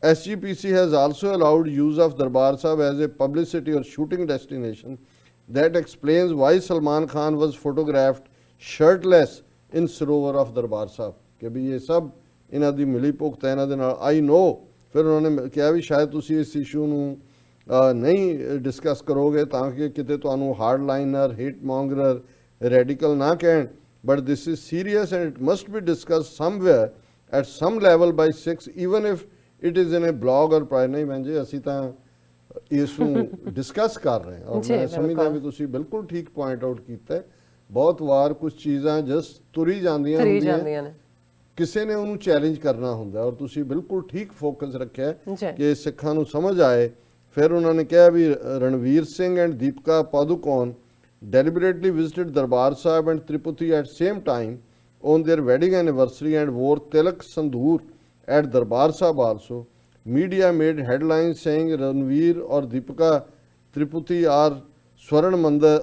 SGPC has also allowed use of Darbar Sahib as a publicity or shooting destination. That explains why Salman Khan was photographed shirtless in Sarovar of Darbar Sahib, ਕਿ ਵੀ ਇਹ ਸਭ ਇਹਨਾਂ ਦੀ ਮਿਲੀ ਭੁਗਤ ਹੈ ਇਹਨਾਂ ਦੇ ਨਾਲ। I know, ਫਿਰ ਉਹਨਾਂ ਨੇ ਕਿਹਾ ਵੀ ਸ਼ਾਇਦ ਤੁਸੀਂ ਇਸ ਇਸ਼ੂ ਨੂੰ ਨਹੀਂ ਡਿਸਕਸ ਕਰੋਗੇ ਤਾਂ ਕਿ ਕਿਤੇ ਤੁਹਾਨੂੰ hardliner, hatemonger, radical ਨਾ ਕਹਿਣ, but this is serious and it must be discuss somewhere at some level by Sikhs even if it is in a blog or private. ਨਹੀਂ ਭੈਣ ਜੀ, ਅਸੀਂ ਤਾਂ ਇਸ ਨੂੰ ਡਿਸਕਸ ਕਰ ਰਹੇ ਹਾਂ ਔਰ ਜੀ, ਮੈਂ ਸਮਝਦਾ ਵੀ ਤੁਸੀਂ ਬਿਲਕੁਲ ਠੀਕ ਪੁਆਇੰਟ ਆਊਟ ਕੀਤਾ ਹੈ। ਬਹੁਤ ਵਾਰ ਕੁਝ ਚੀਜ਼ਾਂ ਜਸਟ ਤੁਰੀ ਜਾਂਦੀਆਂ ਹੁੰਦੀਆਂ ਨੇ, ਕਿਸੇ ਨੇ ਉਹਨੂੰ ਚੈਲੰਜ ਕਰਨਾ ਹੁੰਦਾ ਔਰ ਤੁਸੀਂ ਬਿਲਕੁਲ ਠੀਕ ਫੋਕਸ ਰੱਖਿਆ ਜੀ ਕਿ ਸਿੱਖਾਂ ਨੂੰ ਸਮਝ ਆਏ। ਫਿਰ ਉਹਨਾਂ ਨੇ ਕਿਹਾ ਵੀ Ranveer Singh and Deepika Padukone deliberately visited Darbar Sahib and Tripati at same time on their wedding anniversary and wore tilak sandoor at Darbar Sahib also. Media made headlines saying Ranveer or Deepika Tripati are Swaran Mandir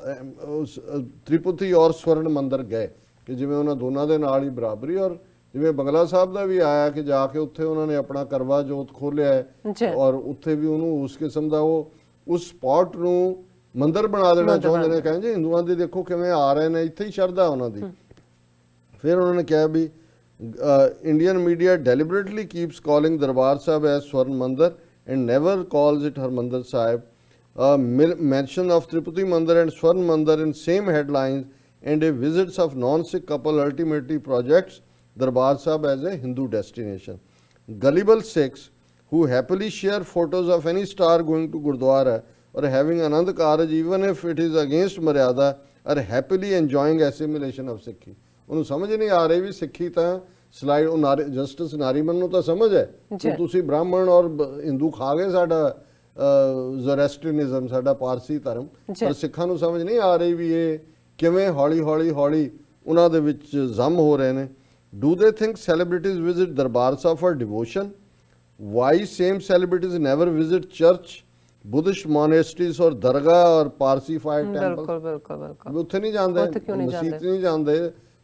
Tripati or Swaran Mandir ਗਏ ਕਿ ਜਿਵੇਂ ਉਹਨਾਂ ਦੋਨਾਂ ਦੇ ਨਾਲ ਹੀ ਬਰਾਬਰੀ। ਔਰ ਜਿਵੇਂ ਬੰਗਲਾ ਸਾਹਿਬ ਦਾ ਵੀ ਆਇਆ ਕਿ ਜਾ ਕੇ ਉੱਥੇ ਉਹਨਾਂ ਨੇ ਆਪਣਾ ਕਰਵਾ ਜੋਤ ਖੋਲਿਆ ਹੈ ਔਰ ਉੱਥੇ ਵੀ ਉਹਨੂੰ ਉਸ ਕਿਸਮ ਦਾ ਉਹ ਉਸ ਸਪੌਟ ਨੂੰ ਮੰਦਰ ਬਣਾ ਦੇਣਾ ਚਾਹੁੰਦੇ ਨੇ। ਕਹਿੰਦੇ ਹਿੰਦੂਆਂ ਦੇ ਦੇਖੋ ਕਿਵੇਂ ਆ ਰਹੇ ਨੇ, ਇੱਥੇ ਹੀ ਸ਼ਰਧਾ ਉਹਨਾਂ ਦੀ। ਫਿਰ ਉਹਨਾਂ ਨੇ ਕਿਹਾ ਵੀ Indian media deliberately keeps calling Darbar Sahib as Swarn Mandir and never calls it Harmandir Sahib. mention of Tripati Mandir and Swarn Mandir in same headlines and a visits of non-Sikh couple ultimately projects Darbar Sahib as a Hindu destination. Gullible Sikhs who happily share photos of any star going to Gurdwara or having Anand Karaj even if it is against Maryada are happily enjoying assimilation of Sikhi. ਉਹਨੂੰ ਸਮਝ ਨਹੀਂ ਆ ਰਹੀ ਵੀ ਸਿੱਖੀ ਤਾਂ slide ਉਹ justice ਨਾਰੀਮਨ ਨੂੰ ਤਾਂ ਸਮਝ ਹੈ ਕਿ ਤੁਸੀਂ ਬ੍ਰਾਹਮਣ ਔਰ ਹਿੰਦੂ ਖਾ ਗਏ ਸਾਡਾ ਜ਼ੋਰੈਸਟਰੀਅਨਿਜ਼ਮ, ਸਾਡਾ ਪਾਰਸੀ ਧਰਮ, ਪਰ ਸਿੱਖਾਂ ਨੂੰ ਸਮਝ ਨਹੀਂ ਆ ਰਹੀ ਵੀ ਇਹ ਕਿਵੇਂ ਹੌਲੀ ਹੌਲੀ ਹੌਲੀ ਉਹਨਾਂ ਦੇ ਵਿੱਚ ਜ਼ਮ ਹੋ ਰਹੇ ਨੇ। Do they think celebrities visit Darbar Sahib for devotion? Why same celebrities never visit church, Buddhist monasteries or dargah or Parsified temples? ਬਿਲਕੁਲ ਬਿਲਕੁਲ ਬਿਲਕੁਲ ਉੱਥੇ ਨਹੀਂ ਜਾਂਦੇ, ਮਸਜਿਦ ਨਹੀਂ ਜਾਂਦੇ,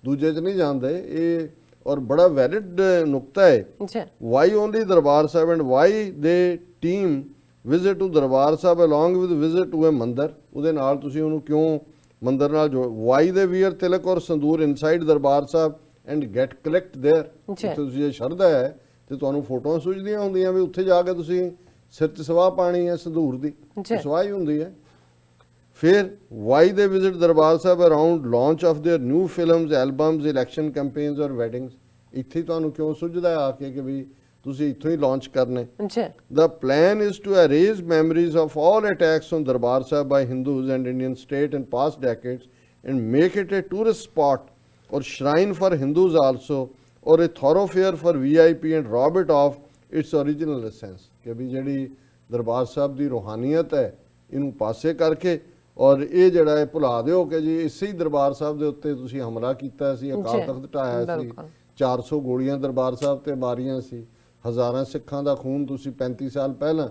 ਦੂਜੇ 'ਚ ਨਹੀਂ ਜਾਂਦੇ। ਇਹ ਔਰ ਬੜਾ ਵੈਲਿਡ ਨੁਕਤਾ ਹੈ। Why only Darbar Sahib and why they team visit to Darbar Sahib along with visit to a ਮੰਦਰ? ਉਹਦੇ ਨਾਲ ਤੁਸੀਂ ਉਹਨੂੰ ਕਿਉਂ ਮੰਦਰ ਨਾਲ ਜੋ why they wear tilak or ਸੰਦੂਰ inside Darbar Sahib and get collect there? ਤੁਸੀਂ ਜੇ ਸ਼ਰਧਾ ਹੈ ਤੇ ਤੁਹਾਨੂੰ ਫੋਟੋਆਂ ਸੁਝਦੀਆਂ ਹੁੰਦੀਆਂ ਵੀ ਉੱਥੇ ਜਾ ਕੇ ਤੁਸੀਂ ਸਿਰ 'ਚ ਸਵਾਹ ਪਾਣੀ ਹੈ ਸੰਦੂਰ ਦੀ, ਸਵਾਹ ਹੀ ਹੁੰਦੀ ਹੈ। ਫਿਰ why they visit Darbar Sahib around launch of their new films, albums, election campaigns or weddings? ਇੱਥੇ ਹੀ ਤੁਹਾਨੂੰ ਕਿਉਂ ਸੁਝਦਾ ਆ ਕੇ ਕਿ ਵੀ ਤੁਸੀਂ ਇੱਥੋਂ ਹੀ ਲਾਂਚ ਕਰਨੇ। The plan is to erase memories of all attacks on Darbar Sahib by Hindus and Indian state in past decades and make it a tourist spot or shrine for Hindus also or a thoroughfare for VIP and rob it of its original essence। ਕਿ ਵੀ ਜਿਹੜੀ ਦਰਬਾਰ ਸਾਹਿਬ ਦੀ ਰੂਹਾਨੀਅਤ ਹੈ ਇਹਨੂੰ ਪਾਸੇ ਕਰਕੇ ਔਰ ਇਹ ਜਿਹੜਾ ਹੈ ਭੁਲਾ ਦਿਓ ਕਿ ਜੀ ਇਸੇ ਹੀ ਦਰਬਾਰ ਸਾਹਿਬ ਦੇ ਉੱਤੇ ਤੁਸੀਂ ਹਮਲਾ ਕੀਤਾ ਸੀ, ਅਕਾਲ ਤਖਤ ਢਾਇਆ ਸੀ, 400 ਗੋਲੀਆਂ ਦਰਬਾਰ ਸਾਹਿਬ ਤੇ ਮਾਰੀਆਂ ਸੀ, ਹਜ਼ਾਰਾਂ ਸਿੱਖਾਂ ਦਾ ਖੂਨ ਤੁਸੀਂ 35 ਸਾਲ ਪਹਿਲਾਂ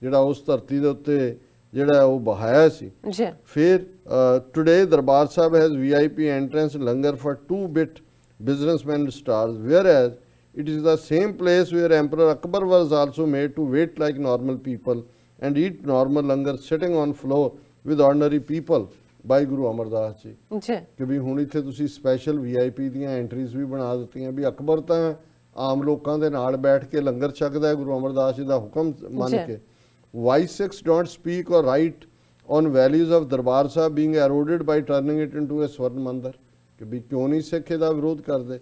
ਜਿਹੜਾ ਉਸ ਧਰਤੀ ਦੇ ਉੱਤੇ ਜਿਹੜਾ ਉਹ ਬਹਾਇਆ ਸੀ। ਫਿਰ today Darbar Sahib has VIP entrance langar for 2-bit businessmen stars, whereas it is the same place where Emperor Akbar was also made to wait like normal people and eat normal langar sitting on floor with ordinary people by Guru Amardas ji। ਕਿ ਵੀ ਹੁਣ ਇੱਥੇ ਤੁਸੀਂ special VIP ਦੀਆਂ entries ਵੀ ਬਣਾ ਦਿੱਤੀਆਂ ਵੀ ਅਕਬਰ ਤਾਂ ਆਮ ਲੋਕਾਂ ਦੇ ਨਾਲ ਬੈਠ ਕੇ ਲੰਗਰ ਛਕਦਾ ਹੈ ਗੁਰੂ ਅਮਰਦਾਸ ਜੀ ਦਾ ਹੁਕਮ ਮੰਨ ਕੇ। Why Sikhs don't speak or write on values of Darbar Sahib being eroded by turning it into a Swarn Mandir? ਕਿ ਵੀ ਕਿਉਂ ਨਹੀਂ ਸਿੱਖ ਇਹਦਾ ਵਿਰੋਧ ਕਰਦੇ।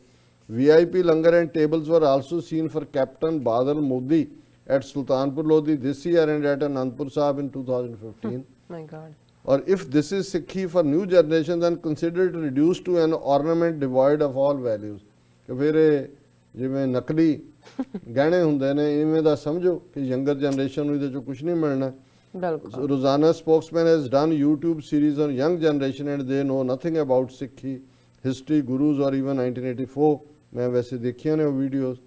VIP langar and tables were also seen for Captain Badal Modi at Sultanpur Lodi this year and at Anandpur Sahib in 2015. My God. or if this is Sikhi for new generation, then consider it reduced to an ornament devoid of all values. ਕਿ ਫਿਰ ਇਹ ਜਿਵੇਂ ਨਕਲੀ ਗਹਿਣੇ ਹੁੰਦੇ ਨੇ ਇਵੇਂ ਦਾ ਸਮਝੋ ਕਿ ਯੰਗਰ ਜਨਰੇਸ਼ਨ ਨੂੰ ਇਹਦੇ ਚੋਂ ਕੁਝ ਨਹੀਂ ਮਿਲਣਾ। ਬਿਲਕੁਲ। Rosanna spokesman has done YouTube series on young generation and they know nothing about Sikhi history, gurus or even 1984. मैं वैसे देखिए ने videos.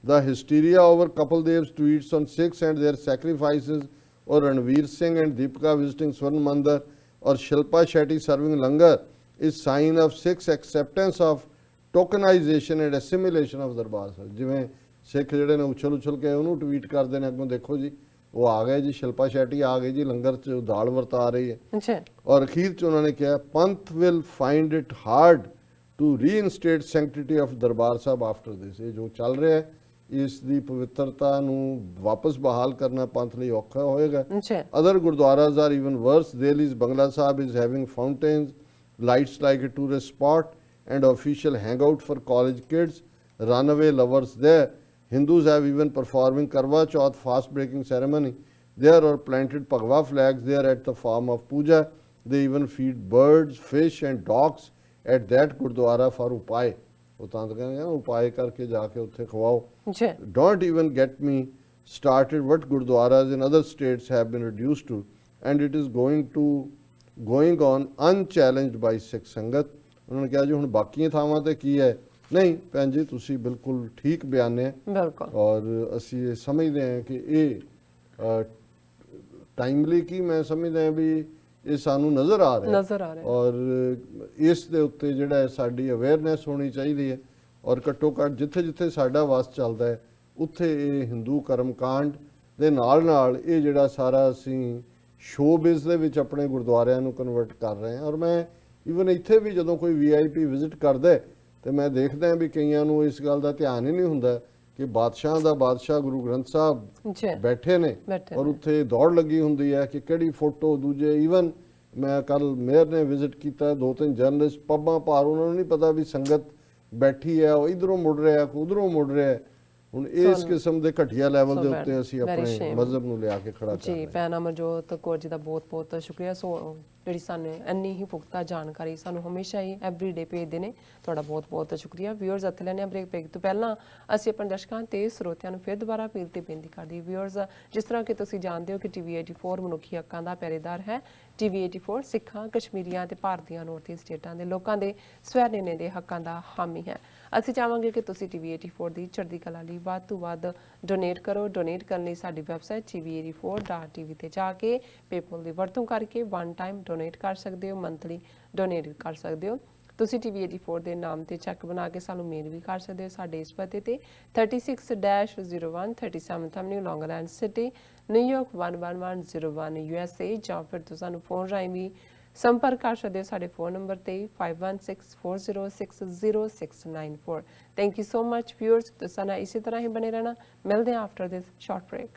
The hysteria over Kapil Dev's tweets on Sikhs and their sacrifices, or Ranveer Singh and Deepika visiting Swarn Mandir, or Shilpa Shetty serving langar is sign of Sikhs acceptance of tokenization and assimilation of Darbar Sahib। ਜਿਵੇਂ ਸਿੱਖ ਜਿਹੜੇ ਨੇ ਉਛਲ ਕੇ ਉਹਨੂੰ tweet ਕਰਦੇ ਨੇ ਅੱਗੋਂ ਦੇਖੋ ਜੀ ਉਹ ਆ ਗਏ ਜੀ, ਸ਼ਿਲਪਾ ਸ਼ੈਟੀ ਆ ਗਈ ਜੀ, ਲੰਗਰ ਚ ਦਾਲ ਵਰਤਾ ਰਹੀ ਹੈ। ਅੱਛਾ। ਔਰ ਅਖੀਰ ਚ ਉਹਨਾਂ ਨੇ ਕਿਹਾ ਪੰਥ will find it hard to reinstate sanctity of Darbar Sahib after this। ਇਹ ਜੋ ਚੱਲ ਰਿਹਾ ਹੈ ਇਸ ਦੀ ਪਵਿੱਤਰਤਾ ਨੂੰ ਵਾਪਸ ਬਹਾਲ ਕਰਨਾ ਪੰਥ ਲਈ ਔਖਾ ਹੋਏਗਾ। ਅੱਛਾ। Other gurdwaras are even worse. Delhi's Bangla Sahib is having fountains, lights like a tourist spot, and official hangout for college kids, runaway lovers there. Hindus have even performing Karwa Chauth fast breaking ceremony there, or planted Bhagwa flags there at the form of puja. They even feed birds, fish and dogs at that gurdwara for upay। ਉਹ ਤਾਂ ਕਹਿੰਦੇ ਆ ਉਪਾਏ ਕਰਕੇ ਜਾ ਕੇ ਉੱਥੇ ਖਵਾਓ। ਅੱਛਾ। Don't even get me started what gurdwaras in other states have been reduced to, and it is going on unchallenged by Sikh ਸੰਗਤ। ਉਹਨਾਂ ਨੇ ਕਿਹਾ ਜੀ ਹੁਣ ਬਾਕੀਆਂ ਥਾਵਾਂ ਤੇ ਕੀ ਹੈ। ਨਹੀਂ ਭੈਣ ਜੀ ਤੁਸੀਂ ਬਿਲਕੁਲ ਠੀਕ ਬਿਆਨੇ ਬਿਲਕੁਲ। ਔਰ ਅਸੀਂ ਇਹ ਸਮਝਦੇ ਹਾਂ ਕਿ ਇਹ ਟਾਈਮਲੀ ਕੀ ਮੈਂ ਸਮਝਦਾ ਹਾਂ ਵੀ ਇਹ ਸਾਨੂੰ ਨਜ਼ਰ ਆ ਰਿਹਾ ਔਰ ਇਸ ਦੇ ਉੱਤੇ ਜਿਹੜਾ ਹੈ ਸਾਡੀ ਅਵੇਅਰਨੈਸ ਹੋਣੀ ਚਾਹੀਦੀ ਹੈ। ਔਰ ਘੱਟੋ ਘੱਟ ਜਿੱਥੇ ਜਿੱਥੇ ਸਾਡਾ ਵਾਸ ਚੱਲਦਾ ਹੈ ਉੱਥੇ ਇਹ ਹਿੰਦੂ ਕਰਮਕਾਂਡ ਦੇ ਨਾਲ ਇਹ ਜਿਹੜਾ ਸਾਰਾ ਅਸੀਂ ਸ਼ੋਬਿਜ਼ ਦੇ ਵਿੱਚ ਆਪਣੇ ਗੁਰਦੁਆਰਿਆਂ ਨੂੰ ਕਨਵਰਟ ਕਰ ਰਹੇ ਹਾਂ। ਔਰ ਮੈਂ ਈਵਨ ਇੱਥੇ ਵੀ ਜਦੋਂ ਕੋਈ VIP ਵਿਜ਼ਿਟ ਕਰਦਾ ਤੇ ਮੈਂ ਦੇਖਦਾ ਹਾਂ ਵੀ ਕਈਆਂ ਨੂੰ ਇਸ ਗੱਲ ਦਾ ਧਿਆਨ ਹੀ ਨਹੀਂ ਹੁੰਦਾ ਕਿ ਬਾਦਸ਼ਾਹ ਦਾ ਬਾਦਸ਼ਾਹ ਗੁਰੂ ਗ੍ਰੰਥ ਸਾਹਿਬ ਬੈਠੇ ਨੇ ਔਰ ਉੱਥੇ ਦੌੜ ਲੱਗੀ ਹੁੰਦੀ ਹੈ ਕਿ ਕਿਹੜੀ ਫੋਟੋ ਦੂਜੇ। ਈਵਨ ਮੈਂ ਕੱਲ ਮੇਅਰ ਨੇ ਵਿਜ਼ਿਟ ਕੀਤਾ 2-3 ਜਰਨਲਿਸਟ ਪੱਬਾਂ ਭਾਰ ਉਹਨਾਂ ਨੂੰ ਨਹੀਂ ਪਤਾ ਵੀ ਸੰਗਤ ਬੈਠੀ ਹੈ ਉਹ ਇਧਰੋਂ ਮੁੜ ਰਿਹਾ ਉਧਰੋਂ ਮੁੜ ਰਿਹਾ। ਹੁਣ ਇਸ ਕਿਸਮ ਦੇ ਘਟੀਆ ਲੈਵਲ ਦੇ ਉੱਤੇ ਅਸੀਂ ਆਪਣੇ ਮਜ਼ਹਬ ਨੂੰ ਲਿਆ ਕੇ ਖੜਾ ਕਰ ਰਹੇ ਹਾਂ। ਜੀ ਭੈਣ ਅਮਰਜੋਤ ਕੌਰ ਜੀ ਦਾ ਬਹੁਤ ਬਹੁਤ ਸ਼ੁਕਰੀਆ। ਸੋ ਜਿਹੜੀ ਸਾਨੂੰ ਇੰਨੀ ਹੀ ਪੁਖਤਾ ਜਾਣਕਾਰੀ ਸਾਨੂੰ ਹਮੇਸ਼ਾ ਹੀ ਐਵਰੀਡੇ ਭੇਜਦੇ ਨੇ, ਤੁਹਾਡਾ ਬਹੁਤ ਬਹੁਤ ਸ਼ੁਕਰੀਆ। ਵਿਊਅਰਸ ਇੱਥੇ ਲੈਣੇ ਆ ਬ੍ਰੇਕ ਤੋਂ ਪਹਿਲਾਂ ਅਸੀਂ ਆਪਣੇ ਦਰਸ਼ਕਾਂ ਤੇ ਸਰੋਤਿਆਂ ਨੂੰ ਫਿਰ ਦੁਬਾਰਾ ਅਪੀਲ ਤੇ ਬੇਨਤੀ ਕਰਦੇ। ਵਿਊਅਰਸ ਜਿਸ ਤਰ੍ਹਾਂ ਕਿ ਤੁਸੀਂ ਜਾਣਦੇ ਹੋ ਕਿ TV84 ਮਨੁੱਖੀ ਹੱਕਾਂ ਦਾ ਪਹਿਰੇਦਾਰ ਹੈ। TV84 ਸਿੱਖਾਂ, ਕਸ਼ਮੀਰੀਆਂ ਤੇ ਭਾਰਤੀਆਂ ਨਾਰਥ ਈਸਟ ਸਟੇਟਾਂ ਦੇ ਲੋਕਾਂ ਦੇ ਸਵੈ-ਨਿਰਣੇ ਦੇ ਹੱਕਾਂ ਦਾ ਹਾਮੀ ਹੈ। ਅਸੀਂ ਚਾਹਾਂਗੇ ਕਿ ਤੁਸੀਂ TV84 ਦੀ ਚੜ੍ਹਦੀ ਕਲਾ ਲਈ ਵੱਧ ਤੋਂ ਵੱਧ ਡੋਨੇਟ ਕਰੋ। ਡੋਨੇਟ ਕਰਨ ਲਈ ਸਾਡੀ ਵੈਬਸਾਈਟ tv84.tv ਤੇ ਜਾ ਕੇ ਪੇਪਲ ਦੀ ਵਰਤੋਂ ਕਰਕੇ ਵਨ ਟਾਈਮ ਡੋਨੇਟ ਕਰ ਸਕਦੇ ਹੋ, ਮੰਥਲੀ ਡੋਨੇਟ ਕਰ ਸਕਦੇ ਹੋ। ਤੁਸੀਂ TV84 ਦੇ ਨਾਮ ਤੇ ਚੈੱਕ ਬਣਾ ਕੇ ਸਾਨੂੰ ਮੇਲ ਵੀ ਕਰ ਸਕਦੇ ਹੋ ਸਾਡੇ ਇਸ ਪਤੇ ਤੇ 36-01 37th Avenue, Long Island City, New York 11101 USA, ਜਾਂ ਫਿਰ ਤੁਸੀਂ ਸਾਨੂੰ ਫੋਨ ਰਾਹੀਂ ਵੀ ਸੰਪਰਕ ਕਰ ਸਕਦੇ ਹੋ ਸਾਡੇ ਫੋਨ ਨੰਬਰ ਤੇ 5164060694। Thank you so much viewers. ਤੁਸੀਂ ਨਾਲ ਇਸੇ ਤਰ੍ਹਾਂ ਹੀ ਬਣੇ ਰਹਿਣਾ। ਮਿਲਦੇ ਹਾਂ ਆਫਟਰ ਦਿਸ ਸ਼ਾਰਟ ਬ੍ਰੇਕ।